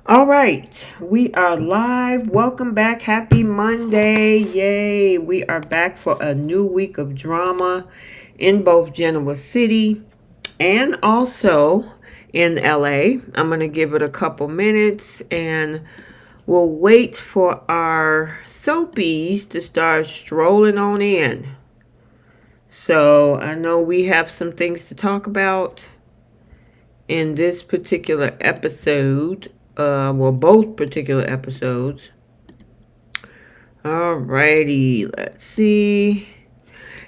All right, we are live. Welcome back. Happy Monday. Yay. We are back for a new week of drama in both Genoa City and also in LA. I'm going to give it a couple minutes and we'll wait for our soapies to start strolling on in. So I know we have some things to talk about in this particular episode. Both particular episodes. Alrighty, let's see.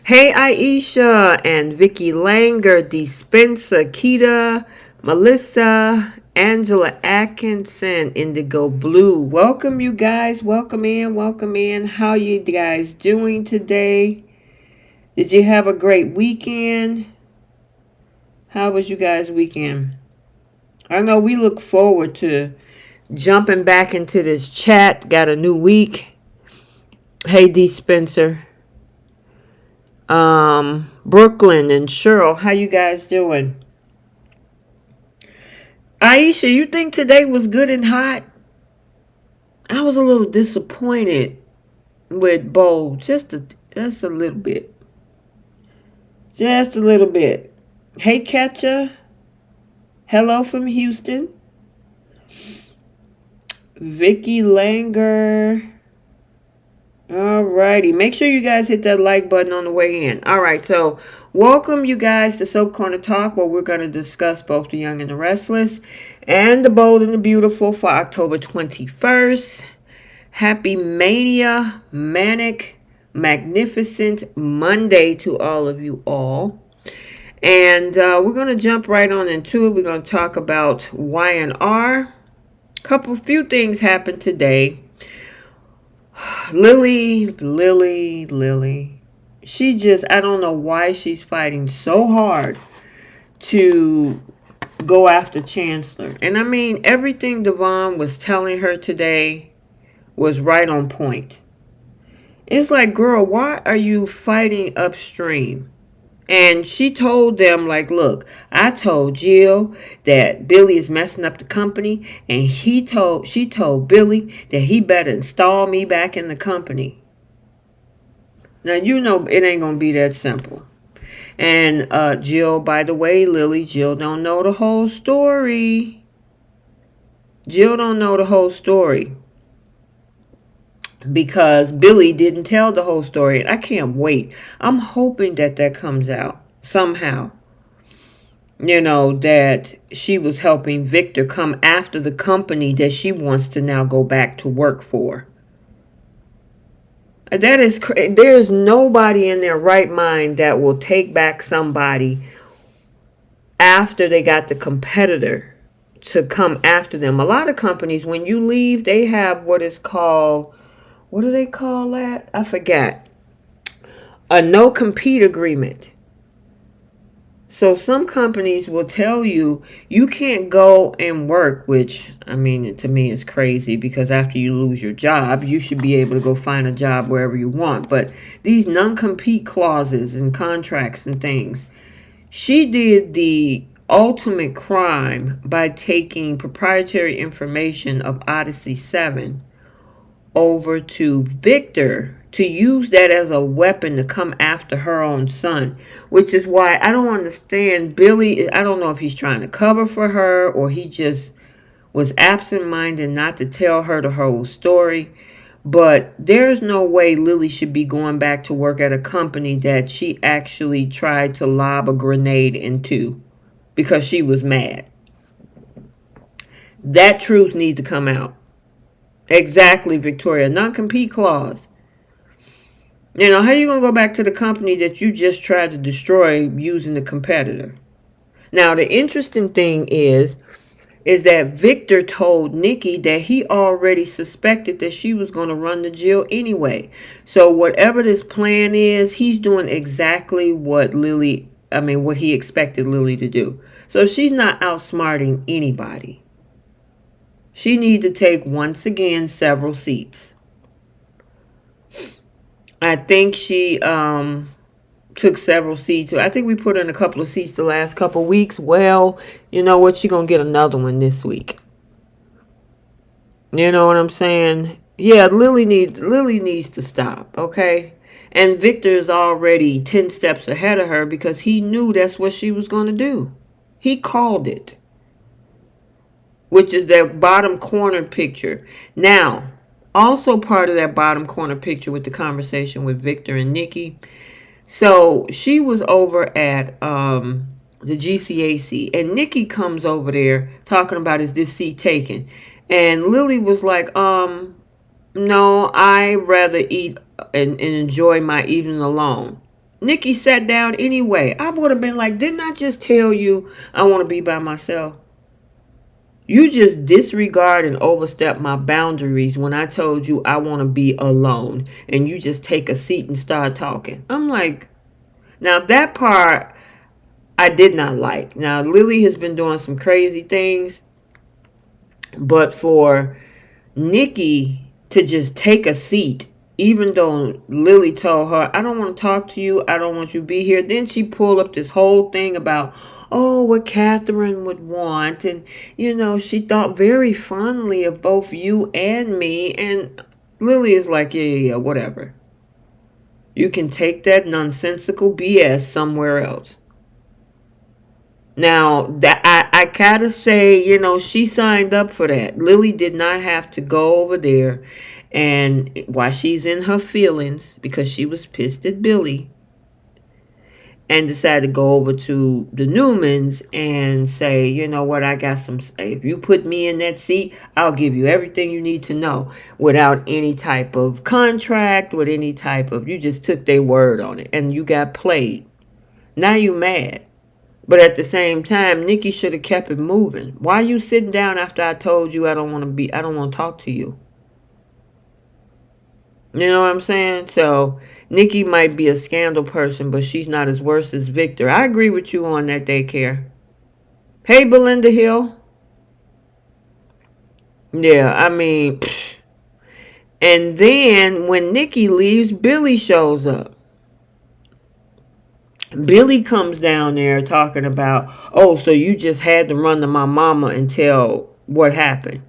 Hey, Aisha and Vicky Langer, Dispensa, Kita, Melissa, Angela Atkinson, Indigo Blue. Welcome, you guys. Welcome in. Welcome in. How you guys doing today? Did you have a great weekend? How was you guys' weekend? I know we look forward to jumping back into this chat. Got a new week. Hey, D. Spencer. Brooklyn and Cheryl, how you guys doing? Aisha, you think today was good and hot? I was a little disappointed with Bo. Just a little bit. Just a little bit. Hey, Catcher. Hello from Houston. Vicky Langer. Alrighty. Make sure you guys hit that like button on the way in. Alright, so welcome you guys to Soap Corner Talk, where we're going to discuss both The Young and the Restless and The Bold and the Beautiful for October 21st. Happy Mania, Manic, Magnificent Monday to all of you all. And we're going to jump right on into it. We're going to talk about Y&R. Few things happened today. Lily. She just, I don't know why she's fighting so hard to go after Chancellor. And I mean, everything Devon was telling her today was right on point. It's like, girl, why are you fighting upstream? And she told them, like, look, I told Jill that Billy is messing up the company, and she told Billy that he better install me back in the company. Now, you know it ain't going to be that simple. And Jill, by the way, Lily, Jill don't know the whole story. Jill don't know the whole story. Because Billy didn't tell the whole story. And I can't wait. I'm hoping that comes out somehow. You know, that she was helping Victor come after the company that she wants to now go back to work for. That is crazy. There is nobody in their right mind that will take back somebody after they got the competitor to come after them. A lot of companies, when you leave, they have what is called, what do they call that? I forgot. A no-compete agreement. So some companies will tell you you can't go and work, which, I mean, to me is crazy, because after you lose your job, you should be able to go find a job wherever you want. But these non-compete clauses and contracts and things, she did the ultimate crime by taking proprietary information of Odyssey 7 over to Victor to use that as a weapon to come after her own son, which is why I don't understand Billy. I don't know if he's trying to cover for her or he just was absent-minded not to tell her the whole story. But there's no way Lily should be going back to work at a company that she actually tried to lob a grenade into because she was mad. That truth needs to come out. Exactly, Victoria. Non-compete clause. You know, how you going to go back to the company that you just tried to destroy using the competitor? Now, the interesting thing is that Victor told Nikki that he already suspected that she was going to run the jail anyway. So whatever this plan is, he's doing exactly what he expected Lily to do. So she's not outsmarting anybody. She needs to take, once again, several seats. I think she took several seats. I think we put in a couple of seats the last couple of weeks. Well, you know what? She's going to get another one this week. You know what I'm saying? Yeah, Lily needs to stop, okay? And Victor is already 10 steps ahead of her because he knew that's what she was going to do. He called it, which is that bottom corner picture. Now, also part of that bottom corner picture with the conversation with Victor and Nikki. So she was over at the GCAC, and Nikki comes over there talking about, is this seat taken? And Lily was like, no, I rather eat and enjoy my evening alone. Nikki sat down anyway. I would have been like, didn't I just tell you I want to be by myself? You just disregard and overstep my boundaries when I told you I want to be alone, and you just take a seat and start talking. I'm like, now that part I did not like. Now Lily has been doing some crazy things, but for Nikki to just take a seat, even though Lily told her, I don't want to talk to you, I don't want you to be here. Then she pulled up this whole thing about, oh, what Catherine would want. And, she thought very fondly of both you and me. And Lily is like, yeah, whatever. You can take that nonsensical BS somewhere else. Now, that I gotta say, she signed up for that. Lily did not have to go over there, and while she's in her feelings because she was pissed at Billy, and decided to go over to the Newmans and say, you know what, I got some, if you put me in that seat, I'll give you everything you need to know, without any type of contract, with any type of, you just took their word on it, and you got played. Now you mad. But at the same time, Nikki should have kept it moving. Why are you sitting down after I told you I don't want to talk to you? You know what I'm saying? So, Nikki might be a scandal person, but she's not as worse as Victor. I agree with you on that, daycare. Hey, Belinda Hill. Yeah, I mean, and then when Nikki leaves, Billy shows up. Billy comes down there talking about, oh, so you just had to run to my mama and tell what happened.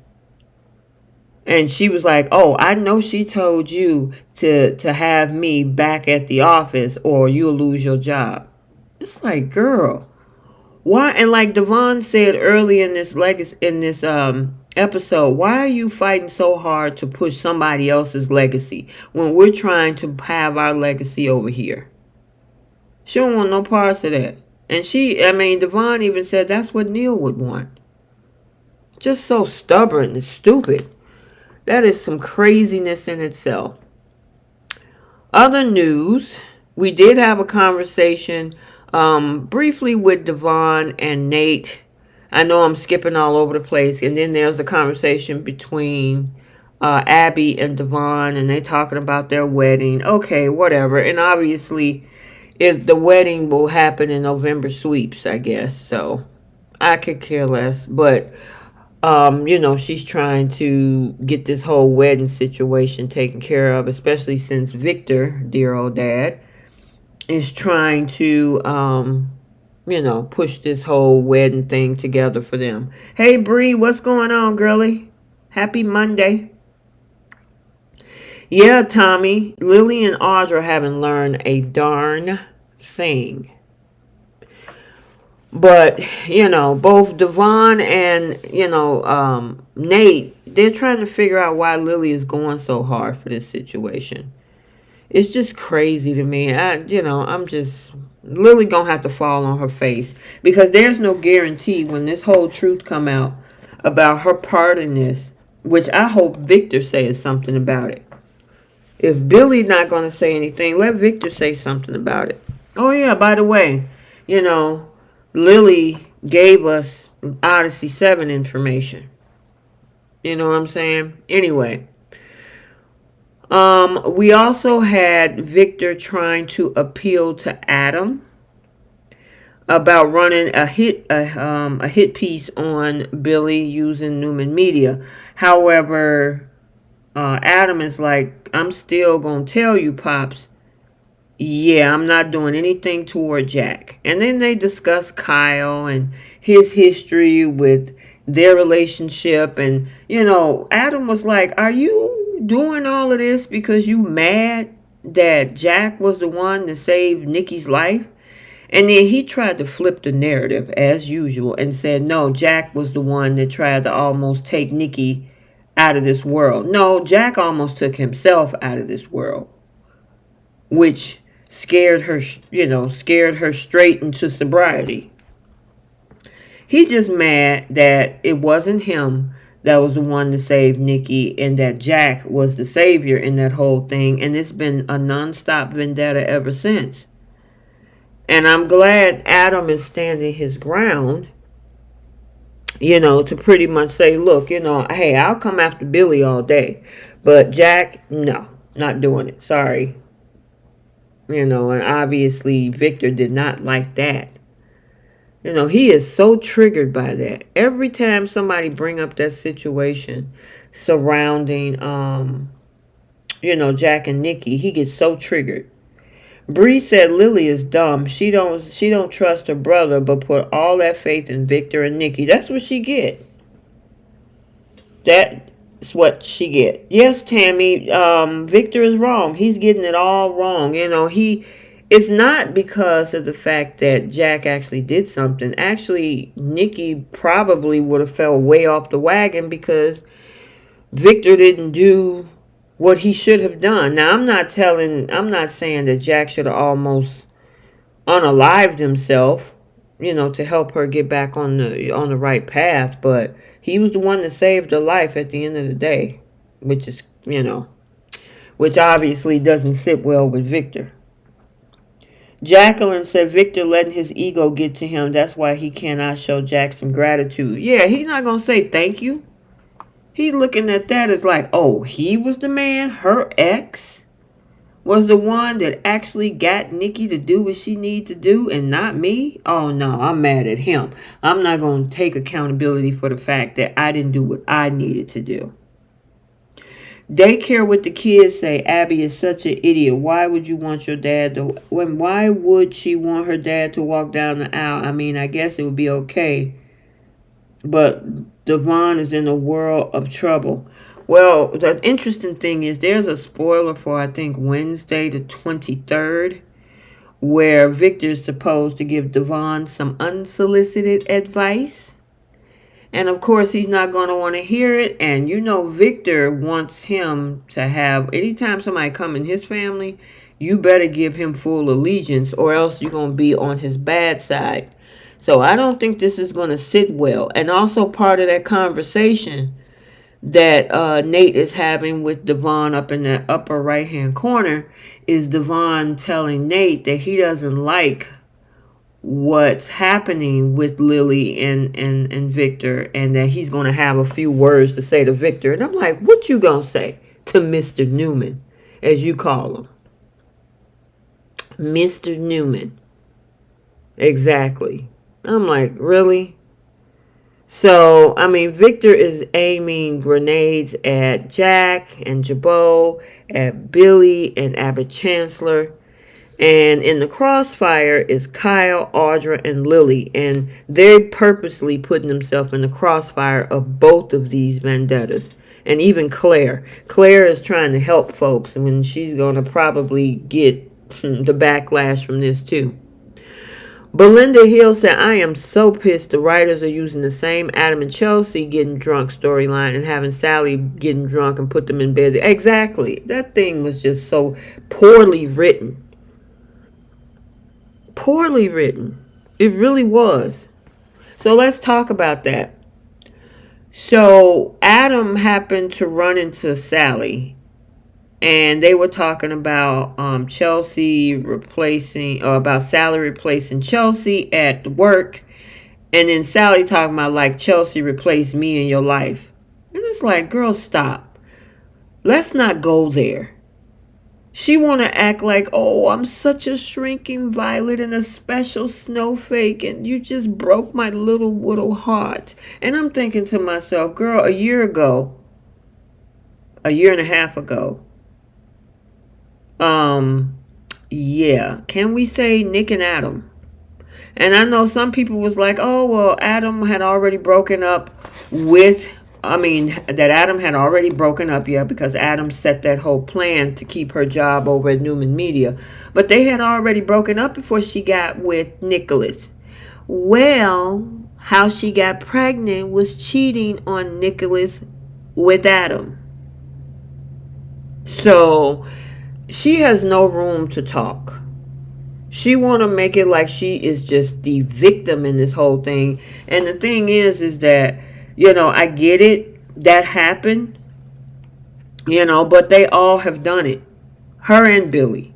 And she was like, oh, I know she told you to have me back at the office or you'll lose your job. It's like, girl, why? And like Devon said early in this episode, why are you fighting so hard to push somebody else's legacy when we're trying to have our legacy over here? She don't want no parts of that. And Devon even said that's what Neil would want. Just so stubborn and stupid. That is some craziness in itself. Other news, we did have a conversation briefly with Devon and Nate. I know I'm skipping all over the place. And then there's a conversation between Abby and Devon, and they're talking about their wedding. Okay, whatever. And obviously, if the wedding will happen in November sweeps, I guess. So I could care less. But, she's trying to get this whole wedding situation taken care of, especially since Victor, dear old dad, is trying to, push this whole wedding thing together for them. Hey, Bree, what's going on, girlie? Happy Monday. Yeah, Tommy, Lily and Audra haven't learned a darn thing. But, both Devon and, Nate, they're trying to figure out why Lily is going so hard for this situation. It's just crazy to me. I'm just, Lily gonna have to fall on her face. Because there's no guarantee when this whole truth come out about her part in this, which I hope Victor says something about it. If Billy's not going to say anything, let Victor say something about it. Oh, yeah, by the way, Lily gave us Odyssey 7 information. You know what I'm saying? Anyway. We also had Victor trying to appeal to Adam about running a hit piece on Billy using Newman Media. However, Adam is like, I'm still going to tell you, Pops, yeah, I'm not doing anything toward Jack. And then they discuss Kyle and his history with their relationship. And, Adam was like, are you doing all of this because you mad that Jack was the one that saved Nikki's life? And then he tried to flip the narrative as usual and said, no, Jack was the one that tried to almost take Nikki out of this world. No, Jack almost took himself out of this world, which scared her, scared her straight into sobriety. He's just mad that it wasn't him that was the one to save Nikki and that Jack was the savior in that whole thing. And it's been a nonstop vendetta ever since. And I'm glad Adam is standing his ground, to pretty much say, look, hey, I'll come after Billy all day. But Jack, no, not doing it. Sorry. And obviously Victor did not like that. He is so triggered by that. Every time somebody bring up that situation surrounding, Jack and Nikki, he gets so triggered. Bree said Lily is dumb. She don't trust her brother, but put all that faith in Victor and Nikki. That's what she get. That's what she get. Yes, Tammy. Victor is wrong. He's getting it all wrong. It's not because of the fact that Jack actually did something. Actually, Nikki probably would have fell way off the wagon because Victor didn't do what he should have done. Now, I'm not saying that Jack should have almost unalived himself, to help her get back on the right path, but he was the one that saved her life at the end of the day, which is, which obviously doesn't sit well with Victor. Jacqueline said Victor letting his ego get to him. That's why he cannot show Jack some gratitude. Yeah, he's not going to say thank you. He's looking at that as like, oh, he was the man. Her ex was the one that actually got Nikki to do what she needed to do and not me. Oh, no, I'm mad at him. I'm not going to take accountability for the fact that I didn't do what I needed to do. Daycare with the kids say Abby is such an idiot. Why would you want your dad to... Why would she want her dad to walk down the aisle? I mean, I guess it would be okay. But Devon is in a world of trouble. Well, the interesting thing is there's a spoiler for, I think, Wednesday the 23rd, where Victor is supposed to give Devon some unsolicited advice. And, of course, he's not going to want to hear it. And, Victor wants him to have, anytime somebody come in his family, you better give him full allegiance or else you're going to be on his bad side. So I don't think this is going to sit well. And also part of that conversation that Nate is having with Devon up in the upper right-hand corner is Devon telling Nate that he doesn't like what's happening with Lily and Victor, and that he's going to have a few words to say to Victor. And I'm like, what you going to say to Mr. Newman, as you call him? Mr. Newman. Exactly. I'm like, really? So, I mean, Victor is aiming grenades at Jack and Jabot, at Billy and Abbott Chancellor. And in the crossfire is Kyle, Audra, and Lily. And they're purposely putting themselves in the crossfire of both of these vendettas. And even Claire. Claire is trying to help folks. I mean, she's going to probably get the backlash from this too. Belinda Hill said, I am so pissed the writers are using the same Adam and Chelsea getting drunk storyline and having Sally getting drunk and put them in bed. Exactly. That thing was just so poorly written. Poorly written. It really was. So let's talk about that. So Adam happened to run into Sally, and they were talking about about Sally replacing Chelsea at work, and then Sally talking about like Chelsea replaced me in your life. And it's like, girl, stop. Let's not go there. She want to act like, oh, I'm such a shrinking violet and a special snowflake, and you just broke my little heart. And I'm thinking to myself, girl, a year and a half ago, yeah, can we say Nick and Adam? And I know some people was like, oh, well, Adam had already broken up with, that Adam had already broken up, yeah, because Adam set that whole plan to keep her job over at Newman Media. But they had already broken up before she got with Nicholas. Well, how she got pregnant was cheating on Nicholas with Adam. So she has no room to talk. She want to make it like she is just the victim in this whole thing. And the thing is that, I get it. That happened. But they all have done it. Her and Billy.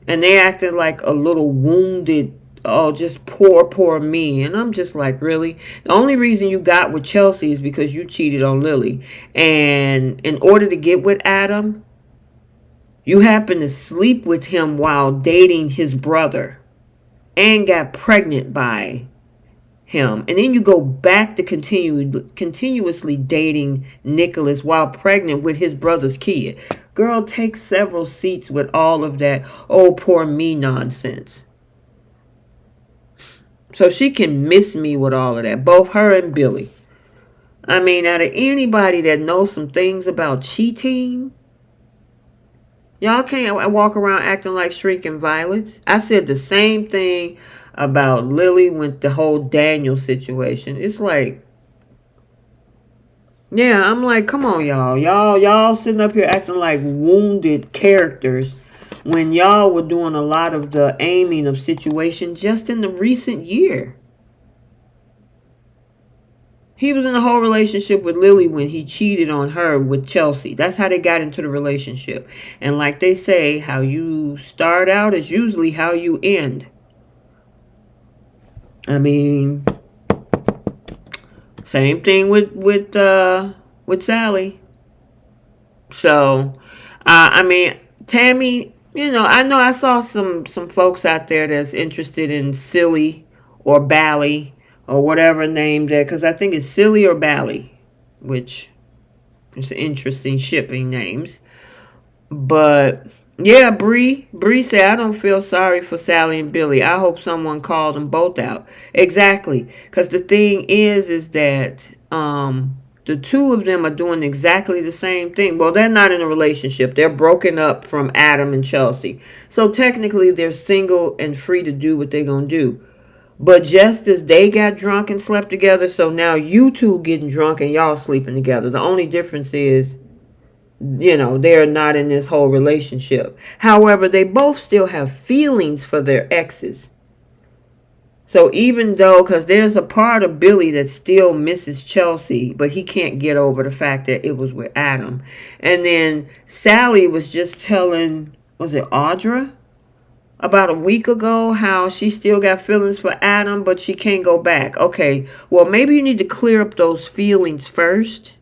And they acted like a little wounded, oh, just poor me. And I'm just like, really? The only reason you got with Chelsea is because you cheated on Lily. And in order to get with Adam, you happened to sleep with him while dating his brother and got pregnant by him. And then you go back to continuously dating Nicholas while pregnant with his brother's kid. Girl, take several seats with all of that, oh, poor me nonsense. So she can miss me with all of that, both her and Billy. Out of anybody that knows some things about cheating, y'all can't walk around acting like shrieking violets. I said the same thing about Lily with the whole Daniel situation. It's like, yeah, I'm like, come on, y'all. Y'all sitting up here acting like wounded characters when y'all were doing a lot of the aiming of situation just in the recent year. He was in a whole relationship with Lily when he cheated on her with Chelsea. That's how they got into the relationship. And like they say, how you start out is usually how you end. Same thing with Sally. So, Tammy, I know I saw some folks out there that's interested in Silly or Bally or whatever name that, because I think it's Silly or Bally, which is interesting shipping names. But yeah, Bree said, I don't feel sorry for Sally and Billy. I hope someone called them both out. Exactly, because the thing is that the two of them are doing exactly the same thing. Well, they're not in a relationship. They're broken up from Adam and Chelsea. So technically, they're single and free to do what they're going to do. But just as they got drunk and slept together, so now you two getting drunk and y'all sleeping together. The only difference is, they're not in this whole relationship. However, they both still have feelings for their exes. So even though, because there's a part of Billy that still misses Chelsea, but he can't get over the fact that it was with Adam. And then Sally was just telling, was it Audra? About a week ago, how she still got feelings for Adam, but she can't go back. Okay, well, maybe you need to clear up those feelings first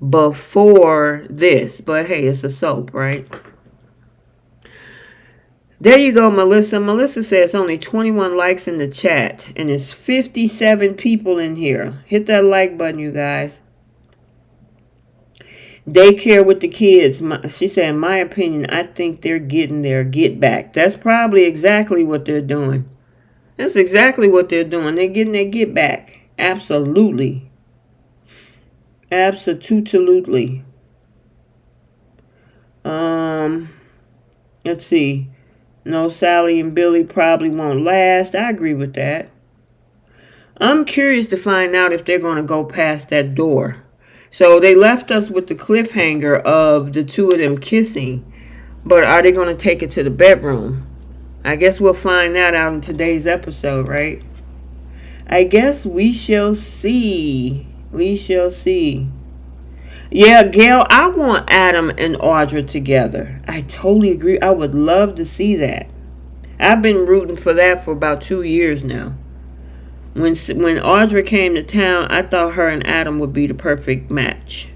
before this. But hey, it's a soap, right? There you go, Melissa. Melissa says only 21 likes in the chat, and it's 57 people in here. Hit that like button, you guys. Daycare with the kids. She said, in my opinion, I think they're getting their get back. That's probably exactly what they're doing. That's exactly what they're doing. They're getting their get back. Absolutely. Absolutely. Let's see. No, Sally and Billy probably won't last. I agree with that. I'm curious to find out if they're going to go past that door. So they left us with the cliffhanger of the two of them kissing. But are they going to take it to the bedroom? I guess we'll find that out in today's episode, right? I guess we shall see. We shall see. Yeah, Gail, I want Adam and Audra together. I totally agree. I would love to see that. I've been rooting for that for about 2 years now. When Audra came to town, I thought her and Adam would be the perfect match.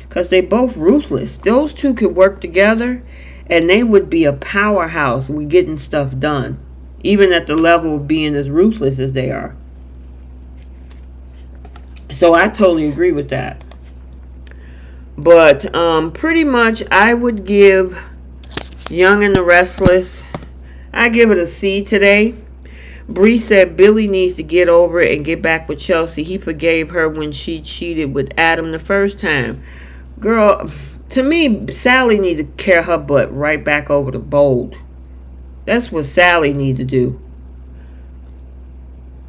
Because they both ruthless. Those two could work together, and they would be a powerhouse with getting stuff done. Even at the level of being as ruthless as they are. So I totally agree with that. But pretty much I would give Young and the Restless, I give it a C today. Bree said Billy needs to get over it and get back with Chelsea. He forgave her when she cheated with Adam the first time. Girl, to me, Sally need to carry her butt right back over to Bold. That's what Sally need to do.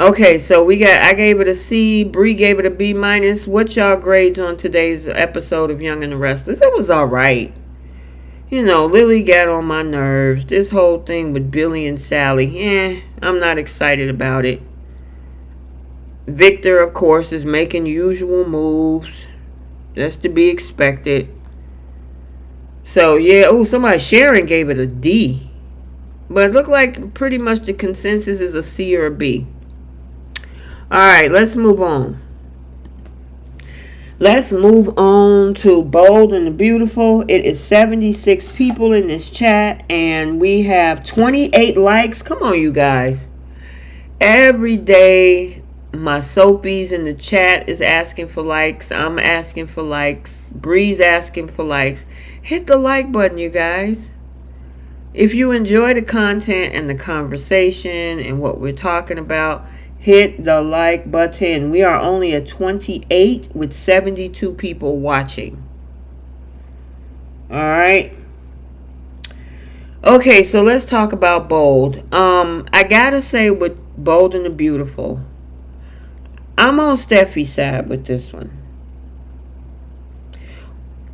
Okay, so I gave it a C. Bree gave it a B minus. What's y'all grades on today's episode of Young and the Restless? It was all right. You know, Lily got on my nerves. This whole thing with Billy and Sally, I'm not excited about it. Victor, of course, is making usual moves. That's to be expected. So, yeah. Sharon gave it a D. But it looked like pretty much the consensus is a C or a B. Alright, let's move on. Let's move on to Bold and the Beautiful. It is 76 people in this chat, and we have 28 likes. Come on, you guys. Every day, my soapies in the chat is asking for likes. I'm asking for likes. Bree's asking for likes. Hit the like button, you guys. If you enjoy the content and the conversation and what we're talking about, hit the like button. We are only at 28 with 72 people watching. Alright. Okay, so let's talk about Bold. I gotta say with Bold and the Beautiful, I'm on Steffy's side with this one.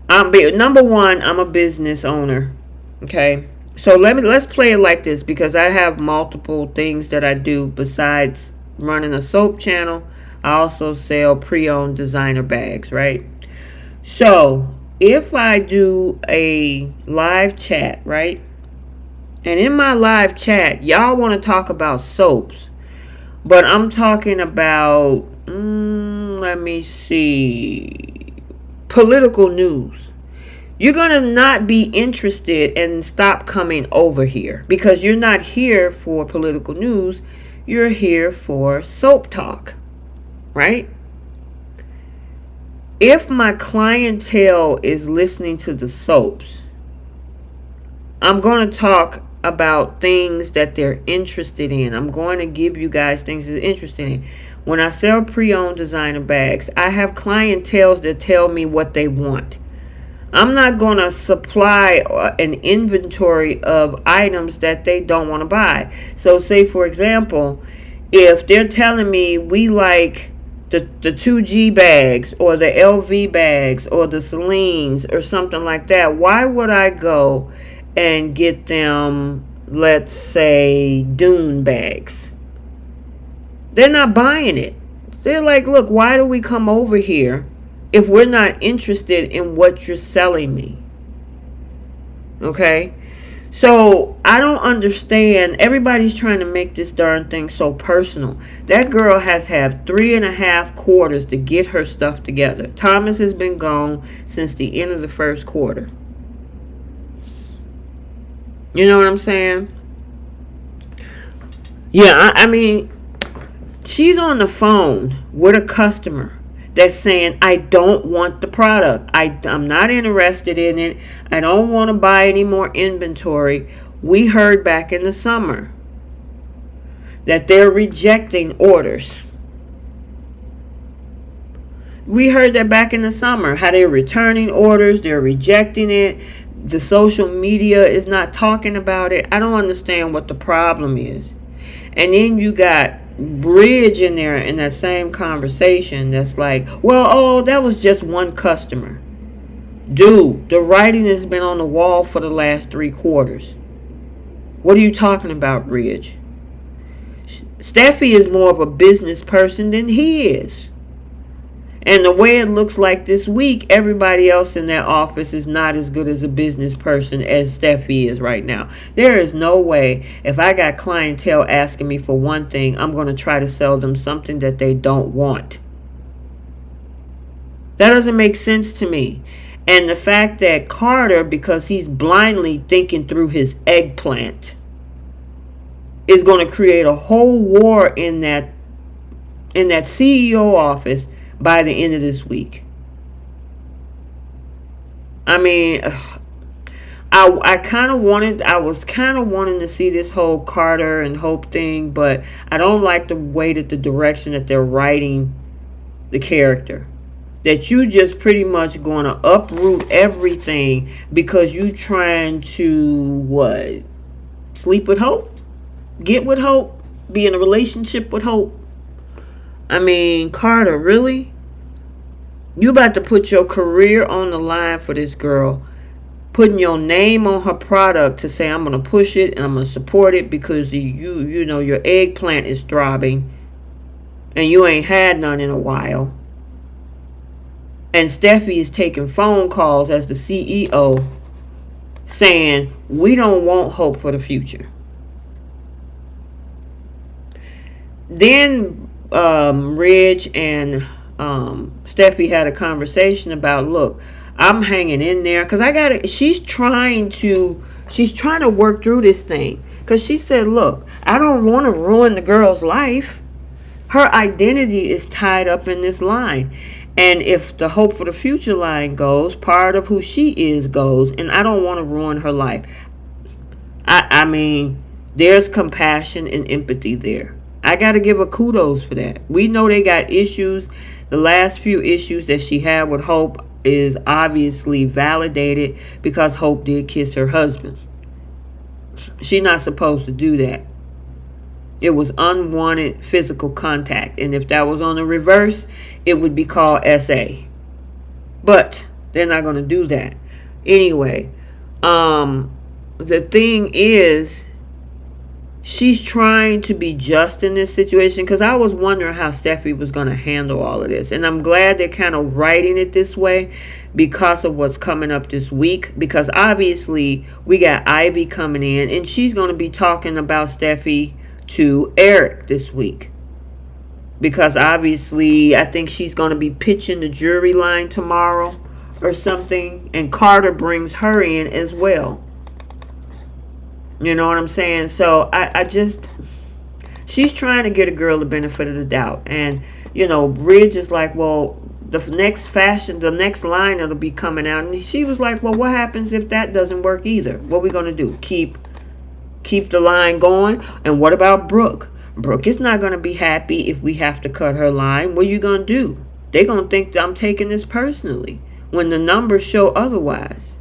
Number one, I'm a business owner. Okay. So let's play it like this, because I have multiple things that I do besides running a soap channel. I also sell pre-owned designer bags, right? So if I do a live chat, right, and in my live chat y'all want to talk about soaps, but I'm talking about let me see, political news, you're gonna not be interested and stop coming over here, because you're not here for political news. You're here for soap talk, right? If my clientele is listening to the soaps, I'm going to talk about things that they're interested in. I'm going to give you guys things they're interested in. When I sell pre-owned designer bags, I have clientele that tell me what they want. I'm not going to supply an inventory of items that they don't want to buy. So say, for example, if they're telling me we like the 2G bags or the LV bags or the Celine's or something like that, why would I go and get them, let's say, Dune bags? They're not buying it. They're like, look, why do we come over here if we're not interested in what you're selling me? Okay? So I don't understand. Everybody's trying to make this darn thing so personal. That girl has had 3.5 quarters to get her stuff together. Thomas has been gone since the end of the first quarter. You know what I'm saying? Yeah, I mean, she's on the phone with a customer that's saying, I don't want the product. I'm not interested in it. I don't want to buy any more inventory. We heard back in the summer that they're rejecting orders. We heard that back in the summer, how they're returning orders, they're rejecting it. The social media is not talking about it. I don't understand what the problem is. And then you got Bridge in there in that same conversation that's like, well, that was just one customer. Dude, the writing has been on the wall for the last 3 quarters. What are you talking about, Bridge? Steffy is more of a business person than he is. And the way it looks like this week, everybody else in that office is not as good as a business person as Steffy is right now. There is no way, if I got clientele asking me for one thing, I'm going to try to sell them something that they don't want. That doesn't make sense to me. And the fact that Carter, because he's blindly thinking through his eggplant, is going to create a whole war in that CEO office by the end of this week. I mean, I kind of wanted, I was kind of wanting to see this whole Carter and Hope thing, but I don't like the way that the direction that they're writing the character. That you just pretty much going to uproot everything because you trying to, what? Sleep with Hope? Get with Hope? Be in a relationship with Hope? I mean, Carter, really? You about to put your career on the line for this girl, putting your name on her product to say, I'm going to push it and I'm going to support it because you know your eggplant is throbbing and you ain't had none in a while. And Steffy is taking phone calls as the CEO saying, we don't want Hope for the future. Then Ridge and Steffy had a conversation about, look, I'm hanging in there because I got it. She's trying to work through this thing because she said, look, I don't want to ruin the girl's life. Her identity is tied up in this line. And if the Hope for the Future line goes, part of who she is goes, and I don't want to ruin her life. I mean, there's compassion and empathy there. I got to give her kudos for that. We know they got issues. The last few issues that she had with Hope is obviously validated because Hope did kiss her husband. She's not supposed to do that. It was unwanted physical contact. And if that was on the reverse, it would be called SA. But they're not going to do that. Anyway, the thing is, she's trying to be just in this situation because I was wondering how Steffy was going to handle all of this. And I'm glad they're kind of writing it this way because of what's coming up this week. Because obviously we got Ivy coming in and she's going to be talking about Steffy to Eric this week. Because obviously I think she's going to be pitching the jury line tomorrow or something. And Carter brings her in as well. You know what I'm saying? So she's trying to get a girl the benefit of the doubt. And, you know, Ridge is like, well, the next line that'll be coming out. And she was like, well, what happens if that doesn't work either? What are we going to do? Keep the line going? And what about Brooke? Brooke is not going to be happy if we have to cut her line. What are you going to do? They're going to think that I'm taking this personally when the numbers show otherwise.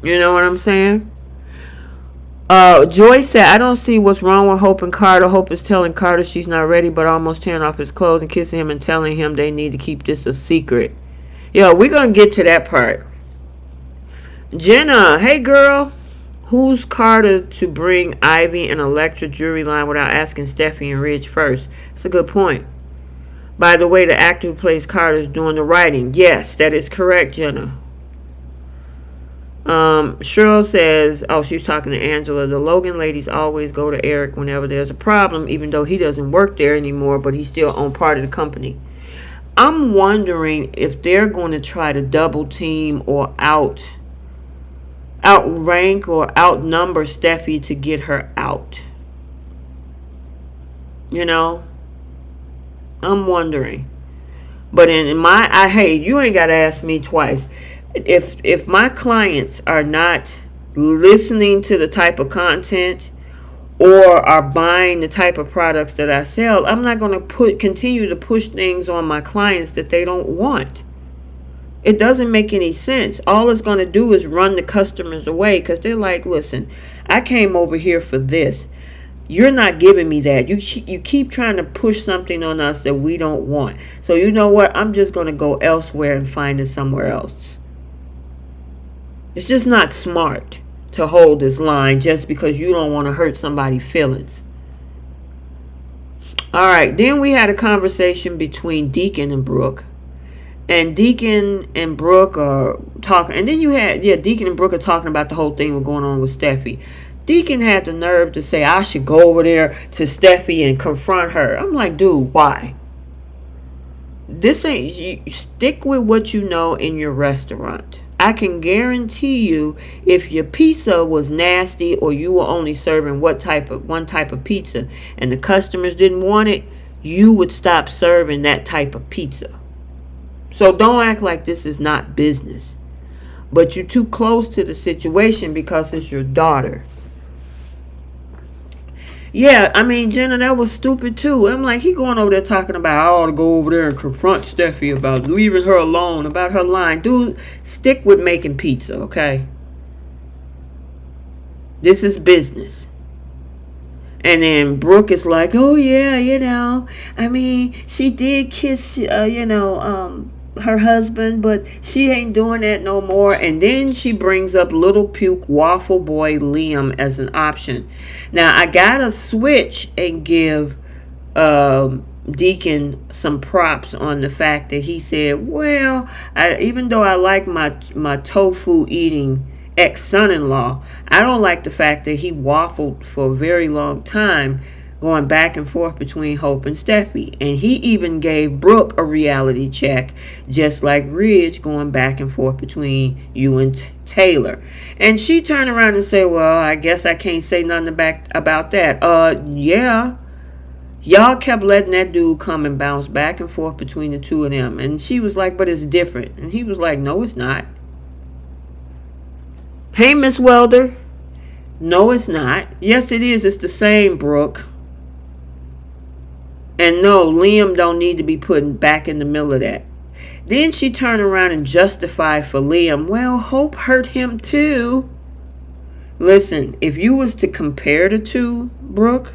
You know what I'm saying? Joy said, I don't see what's wrong with Hope and Carter. Hope is telling Carter she's not ready, but almost tearing off his clothes and kissing him and telling him they need to keep this a secret. Yeah, we're going to get to that part. Jenna, hey girl. Who's Carter to bring Ivy and Electra jury line without asking Steffy and Ridge first? That's a good point. By the way, the actor who plays Carter is doing the writing. Yes, that is correct, Jenna. Cheryl says, oh, she was talking to Angela. The Logan ladies always go to Eric whenever there's a problem, even though he doesn't work there anymore, but he's still on part of the company. I'm wondering if they're going to try to double team or outrank or outnumber Steffy to get her out. You know? I'm wondering. But hey, you ain't got to ask me twice. If my clients are not listening to the type of content or are buying the type of products that I sell, I'm not going to continue to push things on my clients that they don't want. It doesn't make any sense. All it's going to do is run the customers away because they're like, listen, I came over here for this. You're not giving me that. You keep trying to push something on us that we don't want. So you know what? I'm just going to go elsewhere and find it somewhere else. It's just not smart to hold this line just because you don't want to hurt somebody's feelings. All right. Then we had a conversation between Deacon and Brooke. And Deacon and Brooke are talking. And then Deacon and Brooke are talking about the whole thing going on with Steffy. Deacon had the nerve to say, I should go over there to Steffy and confront her. I'm like, dude, why? This ain't, you stick with what you know in your restaurant. I can guarantee you if your pizza was nasty or you were only serving one type of pizza and the customers didn't want it, you would stop serving that type of pizza. So don't act like this is not business. but you're too close to the situation because it's your daughter. Yeah, I mean, Jenna, that was stupid too. I'm like, he going over there talking about, I ought to go over there and confront Steffi about leaving her alone, about her lying. Dude, stick with making pizza, okay? This is business. And then Brooke is like, oh yeah, I mean, she did kiss, her husband, but she ain't doing that no more. And then she brings up little puke waffle boy Liam as an option. Now I gotta switch and give Deacon some props on the fact that he said, well, even though I like my tofu eating ex-son-in-law, I don't like the fact that he waffled for a very long time, going back and forth between Hope and Steffi. And he even gave Brooke a reality check, just like Ridge going back and forth between you and Taylor. And she turned around and said, well, I guess I can't say nothing about that. Yeah. Y'all kept letting that dude come and bounce back and forth between the two of them. And she was like, but it's different. And he was like, no, it's not. Hey, Miss Welder. No, it's not. Yes, it is. It's the same, Brooke. And no, Liam don't need to be put back in the middle of that. Then she turned around and justified for Liam. Well, Hope hurt him too. Listen, if you was to compare the two, Brooke,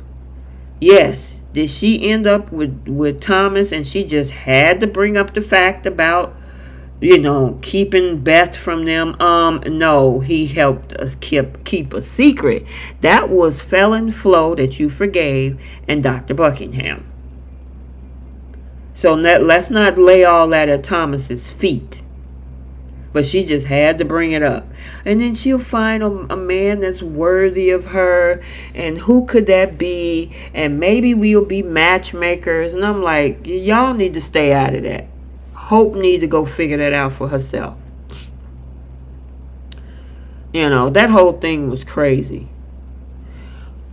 yes, did she end up with Thomas and she just had to bring up the fact about, keeping Beth from them? No, he helped us keep a secret. That was Felon Flo that you forgave and Dr. Buckingham. So let's not lay all that at Thomas's feet. But she just had to bring it up. And then she'll find a man that's worthy of her. And who could that be? And maybe we'll be matchmakers. And I'm like, y'all need to stay out of that. Hope need to go figure that out for herself. That whole thing was crazy.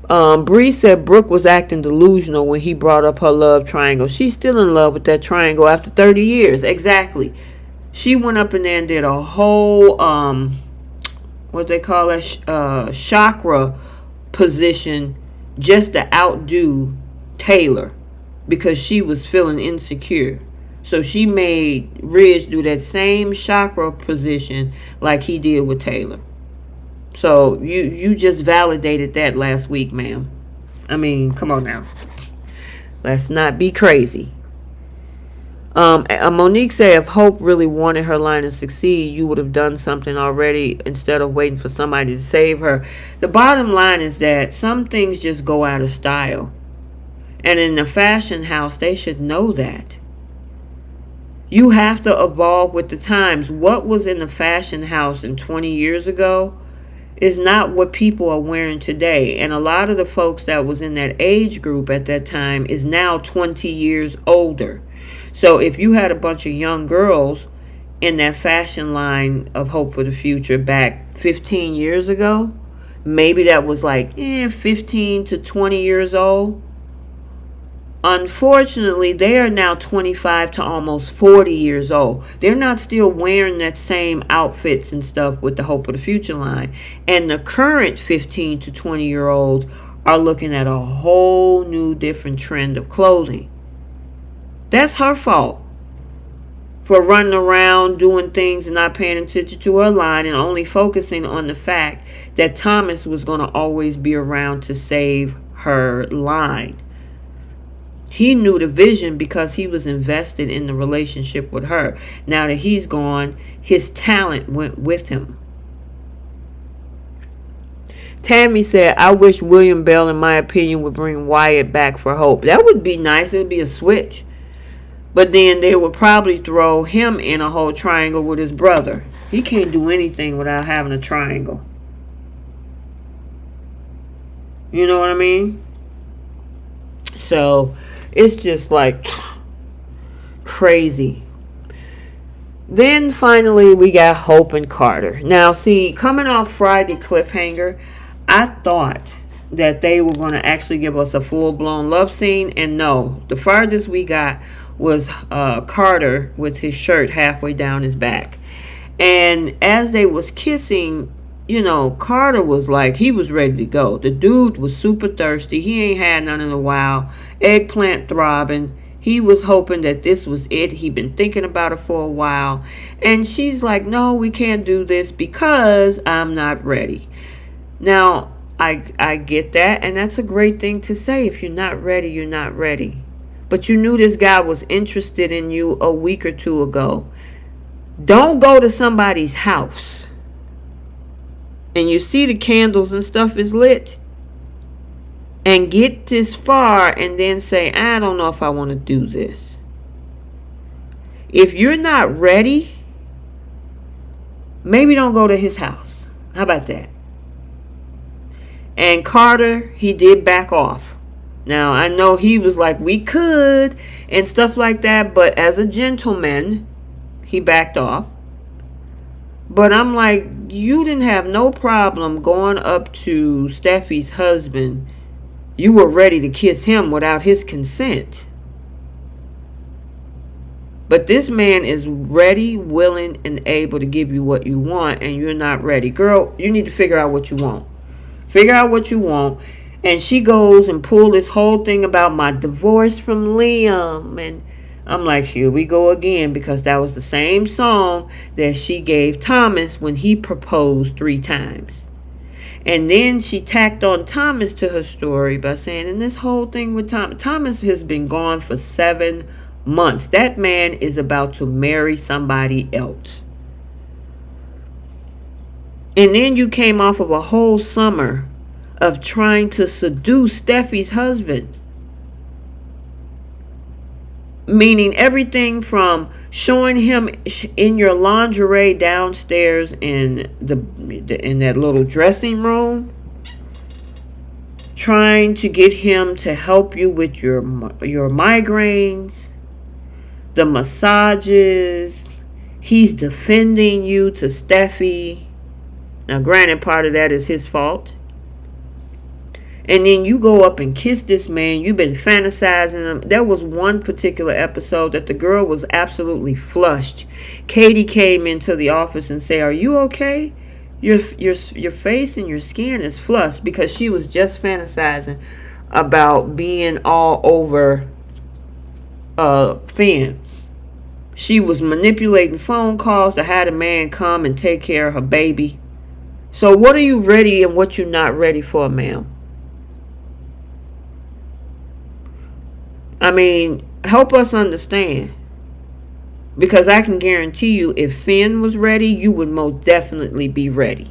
Bree said Brooke was acting delusional when he brought up her love triangle. She's still in love with that triangle after 30 years. Exactly. She went up in there and did a whole, what they call it, chakra position just to outdo Taylor because she was feeling insecure. So she made Ridge do that same chakra position like he did with Taylor. So you just validated that last week, ma'am. I mean, come on now. Let's not be crazy. Monique said if Hope really wanted her line to succeed, you would have done something already instead of waiting for somebody to save her. The bottom line is that some things just go out of style. And in the fashion house, they should know that. You have to evolve with the times. What was in the fashion house 20 years ago is not what people are wearing today. And a lot of the folks that was in that age group at that time is now 20 years older. So if you had a bunch of young girls in that fashion line of Hope for the Future back 15 years ago, maybe that was like 15 to 20 years old. Unfortunately, they are now 25 to almost 40 years old. They're not still wearing that same outfits and stuff with the Hope of the Future line. And the current 15 to 20-year-olds are looking at a whole new different trend of clothing. That's her fault for running around doing things and not paying attention to her line and only focusing on the fact that Thomas was going to always be around to save her line. He knew the vision because he was invested in the relationship with her. Now that he's gone, his talent went with him. Tammy said, I wish William Bell, in my opinion, would bring Wyatt back for Hope. That would be nice. It would be a switch. But then they would probably throw him in a whole triangle with his brother. He can't do anything without having a triangle. You know what I mean? So it's just like crazy. Then finally we got Hope and Carter. Now see, coming off Friday cliffhanger, I thought that they were going to actually give us a full-blown love scene. And no, the farthest we got was Carter with his shirt halfway down his back. And as they was kissing, Carter was like, he was ready to go. The dude was super thirsty. He ain't had none in a while. Eggplant throbbing. He was hoping that this was it. He'd been thinking about it for a while. And she's like, no, we can't do this because I'm not ready. Now, I get that. And that's a great thing to say. If you're not ready, you're not ready. But you knew this guy was interested in you a week or two ago. Don't go to somebody's house and you see the candles and stuff is lit and get this far and then say, I don't know if I want to do this. If you're not ready, maybe don't go to his house. How about that? And Carter, he did back off. Now, I know he was like, we could and stuff like that, but as a gentleman, he backed off. But I'm like, you didn't have no problem going up to Steffy's husband. You were ready to kiss him without his consent. But this man is ready, willing, and able to give you what you want, and you're not ready. Girl, you need to figure out what you want. Figure out what you want. And she goes and pull this whole thing about my divorce from Liam. And I'm like, here we go again, because that was the same song that she gave Thomas when he proposed 3 times. And then she tacked on Thomas to her story by saying, and this whole thing with Thomas has been gone for 7 months. That man is about to marry somebody else. And then you came off of a whole summer of trying to seduce Steffy's husband. Meaning everything from showing him in your lingerie downstairs in that little dressing room, trying to get him to help you with your migraines, the massages. He's defending you to Steffy. Now, granted, part of that is his fault. And then you go up and kiss this man. You've been fantasizing him. There was one particular episode that the girl was absolutely flushed. Katie came into the office and said, are you okay? Your face and your skin is flushed, because she was just fantasizing about being all over Finn. She was manipulating phone calls to have a man come and take care of her baby. So what are you ready and what you're not ready for, ma'am? I mean, help us understand. Because I can guarantee you, if Finn was ready, you would most definitely be ready.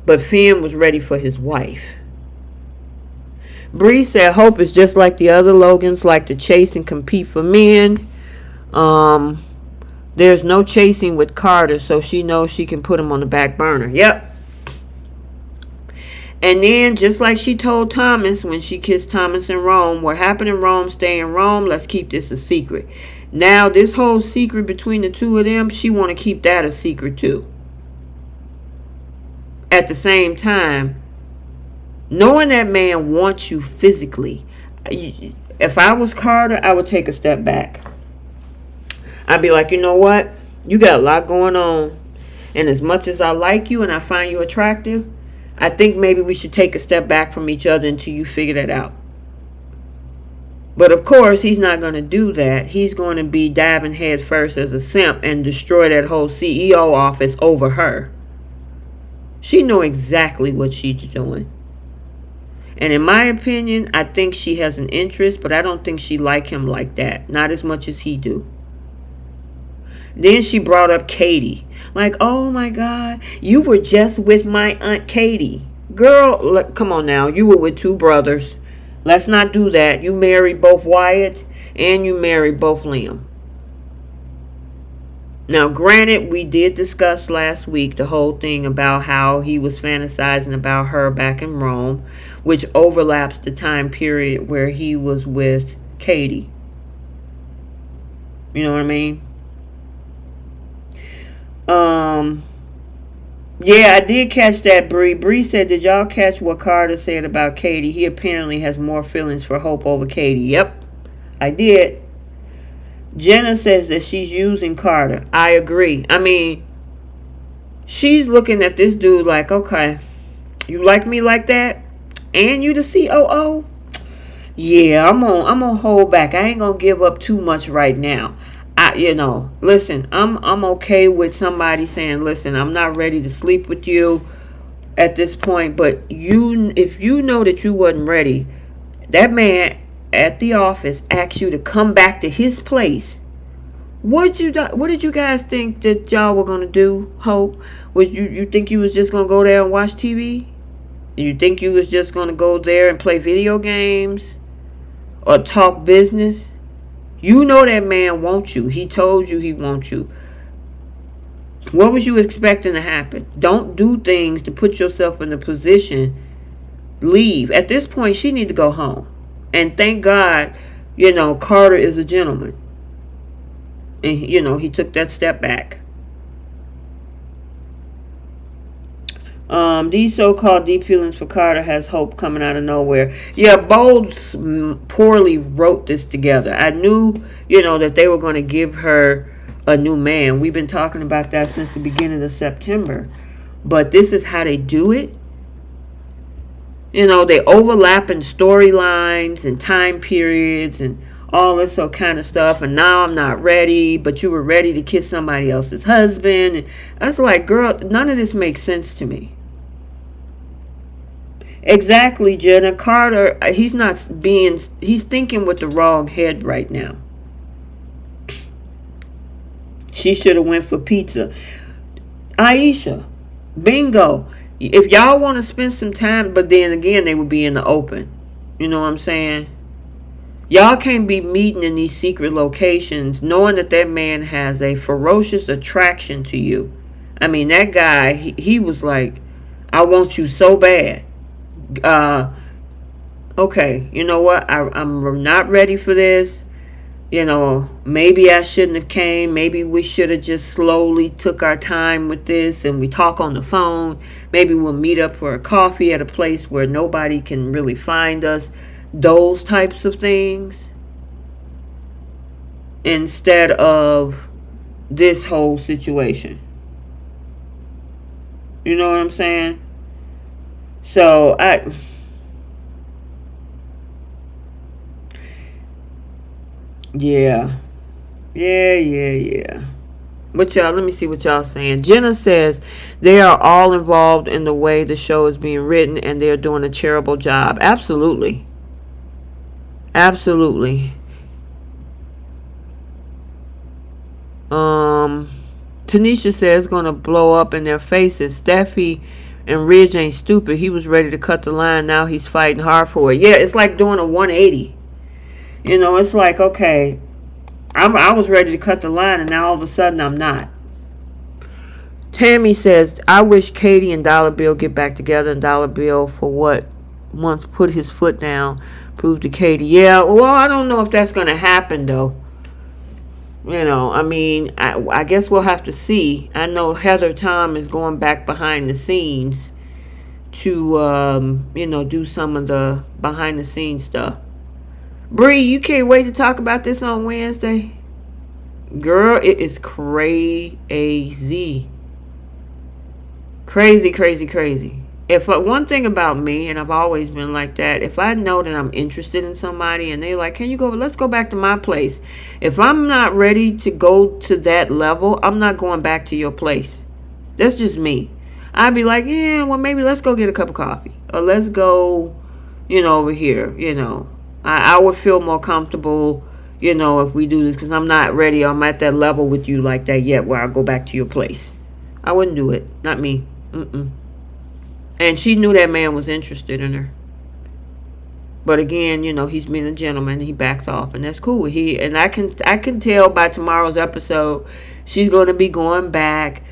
But Finn was ready for his wife. Bree said, Hope is just like the other Logans, like to chase and compete for men. There's no chasing with Carter, so she knows she can put him on the back burner. Yep. And then, just like she told Thomas when she kissed Thomas in Rome, what happened in Rome, stay in Rome. Let's keep this a secret. Now, this whole secret between the two of them, she want to keep that a secret too. At the same time, knowing that man wants you physically, if I was Carter, I would take a step back. I'd be like, you know what? You got a lot going on. And as much as I like you and I find you attractive, I think maybe we should take a step back from each other until you figure that out. But of course, he's not going to do that. He's going to be diving head first as a simp and destroy that whole CEO office over her. She know exactly what she's doing. And in my opinion, I think she has an interest, but I don't think she like him like that. Not as much as he do. Then she brought up Katie. Like, oh my God, you were just with my Aunt Katie. Girl, look, come on now. You were with 2 brothers. Let's not do that. You married both Wyatt and you married both Liam. Now, granted, we did discuss last week the whole thing about how he was fantasizing about her back in Rome, which overlaps the time period where he was with Katie. You know what I mean? Yeah, I did catch that, Bree. Bree said, did y'all catch what Carter said about Katie? He apparently has more feelings for Hope over Katie. Yep, I did. Jenna says that she's using Carter. I agree. I mean, she's looking at this dude like, okay, you like me like that? And you the COO? Yeah, I'm gonna hold back. I ain't gonna give up too much right now. Listen, I'm okay with somebody saying, listen, I'm not ready to sleep with you at this point, but if you know that you wasn't ready, that man at the office asked you to come back to his place. What did you guys think that y'all were gonna do? Hope, was you think you was just gonna go there and watch TV? You think you was just gonna go there and play video games or talk business? You know that man wants you. He told you he wants you. What was you expecting to happen? Don't do things to put yourself in a position. Leave. At this point, she need to go home. And thank God, Carter is a gentleman. And, he took that step back. These so-called deep feelings for Carter has Hope coming out of nowhere. Yeah, Bowles poorly wrote this together. I knew, that they were going to give her a new man. We've been talking about that since the beginning of September. But this is how they do it. They overlap in storylines and time periods and all this kind of stuff. And now I'm not ready, but you were ready to kiss somebody else's husband. And I was like, girl, none of this makes sense to me. Exactly, Jenna. Carter, he's thinking with the wrong head right now. She should have went for pizza. Aisha, bingo. If y'all want to spend some time, but then again, they would be in the open. You know what I'm saying? Y'all can't be meeting in these secret locations knowing that man has a ferocious attraction to you. I mean, that guy, he was like, I want you so bad. Okay, you know what? I'm not ready for this. Maybe I shouldn't have came. Maybe we should have just slowly took our time with this and we talk on the phone. Maybe we'll meet up for a coffee at a place where nobody can really find us. Those types of things. Instead of this whole situation. You know what I'm saying? So, Yeah. But y'all, let me see what y'all saying. Jenna says they are all involved in the way the show is being written and they're doing a terrible job. Absolutely. Tanisha says it's gonna blow up in their faces. Steffy and Ridge ain't stupid. He was ready to cut the line. Now he's fighting hard for it. Yeah, it's like doing a 180. It's like, okay, I was ready to cut the line, and now all of a sudden I'm not. Tammy says, I wish Katie and Dollar Bill get back together, and Dollar Bill, for what once put his foot down, proved to Katie. Yeah, well, I don't know if that's going to happen, though. I mean, I guess we'll have to see. I know Heather Tom is going back behind the scenes to, do some of the behind-the-scenes stuff. Bree, you can't wait to talk about this on Wednesday? Girl, it is crazy. Crazy. If one thing about me, and I've always been like that, if I know that I'm interested in somebody and they like, can you go, let's go back to my place. If I'm not ready to go to that level, I'm not going back to your place. That's just me. I'd be like, yeah, well, maybe let's go get a cup of coffee. Or let's go, over here, I would feel more comfortable, if we do this, because I'm not ready. I'm at that level with you like that yet where I'll go back to your place. I wouldn't do it. Not me. And she knew that man was interested in her. But again, he's being a gentleman. He backs off, and that's cool. I can tell by tomorrow's episode, she's going to be going back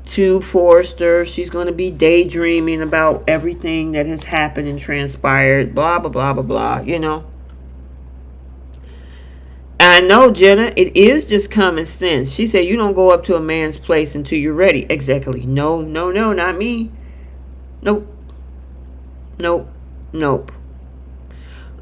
to Forrester. She's going to be daydreaming about everything that has happened and transpired. Blah, blah, blah, blah, blah, I know, Jenna, it is just common sense. She said you don't go up to a man's place until you're ready. Exactly. No, not me. Nope.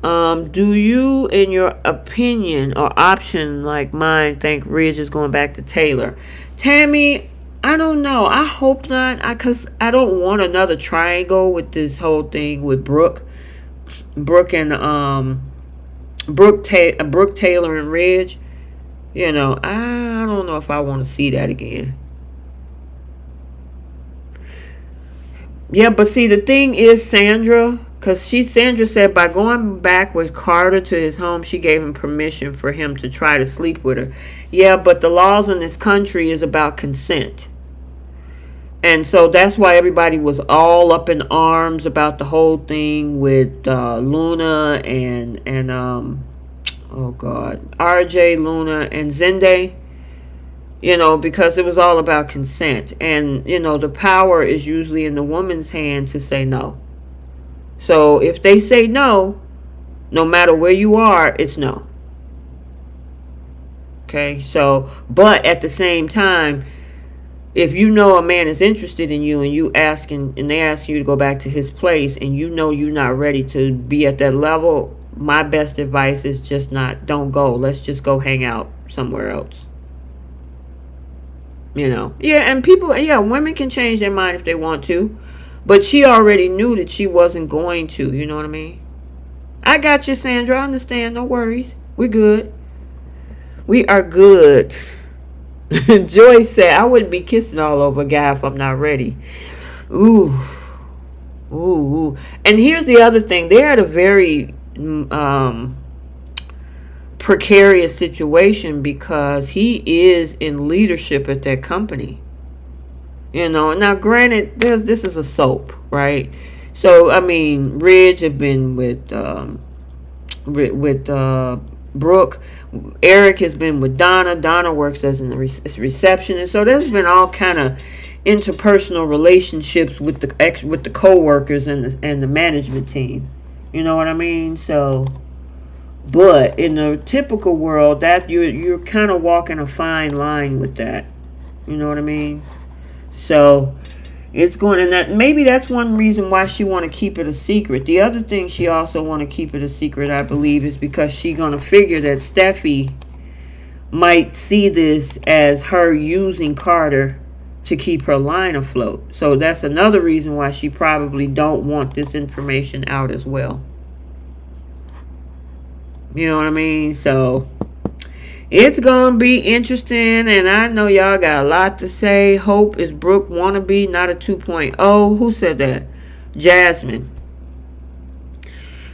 Do you, in your opinion or option like mine, think Ridge is going back to Taylor? Tammy, I don't know. I hope not. Cause I don't want another triangle with this whole thing with Brooke and Brooke Taylor and Ridge. You know, I don't know if I want to see that again. Yeah, but see, the thing is, Sandra, because Sandra said by going back with Carter to his home, she gave him permission for him to try to sleep with her. Yeah, but the laws in this country is about consent. And so that's why everybody was all up in arms about the whole thing with Luna and oh God, RJ, Luna, and Zende. You know, because it was all about consent. And, you know, the power is usually in the woman's hand to say no. So if they say no, no matter where you are, it's no. Okay, so, but at the same time, if you know a man is interested in you and they ask you to go back to his place and you know you're not ready to be at that level, my best advice is don't go. Let's just go hang out somewhere else. You know, yeah, and women can change their mind if they want to, but she already knew that she wasn't going to, you know what I mean? I got you, Sandra, I understand, no worries, we're good. We are good. Joy said, I wouldn't be kissing all over a guy if I'm not ready. Ooh. And here's the other thing, they're at a very, precarious situation because he is in leadership at that company. You know, now granted, this is a soap, right? So I mean, Ridge have been with Brooke. Eric has been with Donna. Donna works as a receptionist. So there's been all kind of interpersonal relationships with the co-workers and the management team. You know what I mean? So. But in the typical world, that you're kind of walking a fine line with that. You know what I mean? So it's going, and that maybe that's one reason why she want to keep it a secret. The other thing she also want to keep it a secret, I believe, is because she gonna figure that Steffy might see this as her using Carter to keep her line afloat. So that's another reason why she probably don't want this information out as well. You know what I mean? So it's gonna be interesting, and I know y'all got a lot to say. Hope is Brooke wannabe, not a 2.0. Who said that? Jasmine.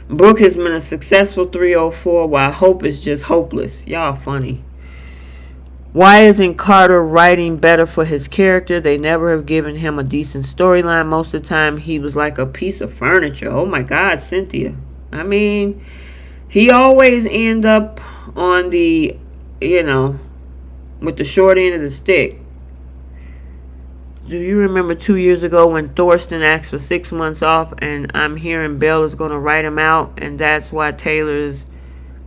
Brooke has been a successful 304, while Hope is just hopeless. Y'all funny. Why isn't Carter writing better for his character? They never have given him a decent storyline. Most of the time, he was like a piece of furniture. Oh my God, Cynthia. I mean, he always end up on the, with the short end of the stick. Do you remember 2 years ago when Thorsten asked for 6 months off, and I'm hearing Bell is going to write him out, and that's why Taylor's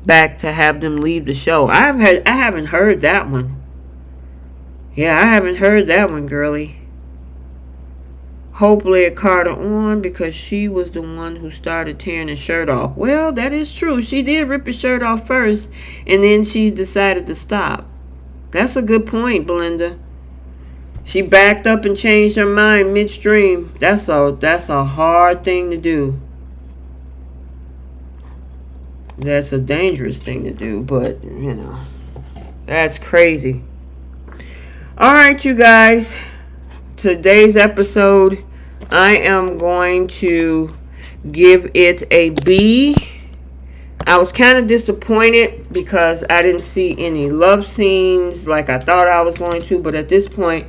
back to have them leave the show? I haven't heard that one. Yeah, I haven't heard that one, girly. Hope led Carter on because she was the one who started tearing his shirt off. Well, that is true. She did rip his shirt off first, and then she decided to stop. That's a good point, Belinda. She backed up and changed her mind midstream. That's a hard thing to do. That's a dangerous thing to do, but, that's crazy. All right, you guys. Today's episode, I am going to give it a B. I was kind of disappointed because I didn't see any love scenes like I thought I was going to. But at this point,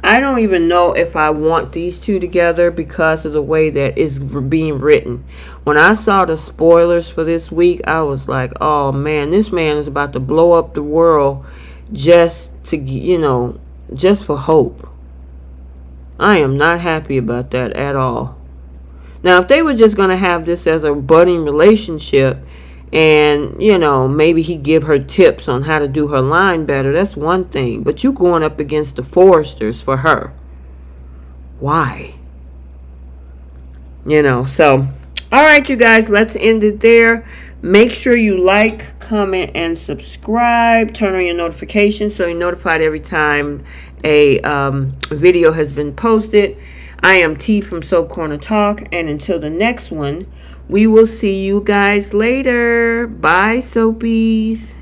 I don't even know if I want these two together because of the way that it's being written. When I saw the spoilers for this week, I was like, oh man, this man is about to blow up the world just to, just for Hope. I am not happy about that at all. Now, if they were just going to have this as a budding relationship and, maybe he give her tips on how to do her line better, that's one thing. But you going up against the Forresters for her. Why? So, all right, you guys, let's end it there. Make sure you like, comment, and subscribe. Turn on your notifications so you're notified every time a video has been posted. I am T from Soap Corner Talk, and until the next one, we will see you guys later. Bye, Soapies.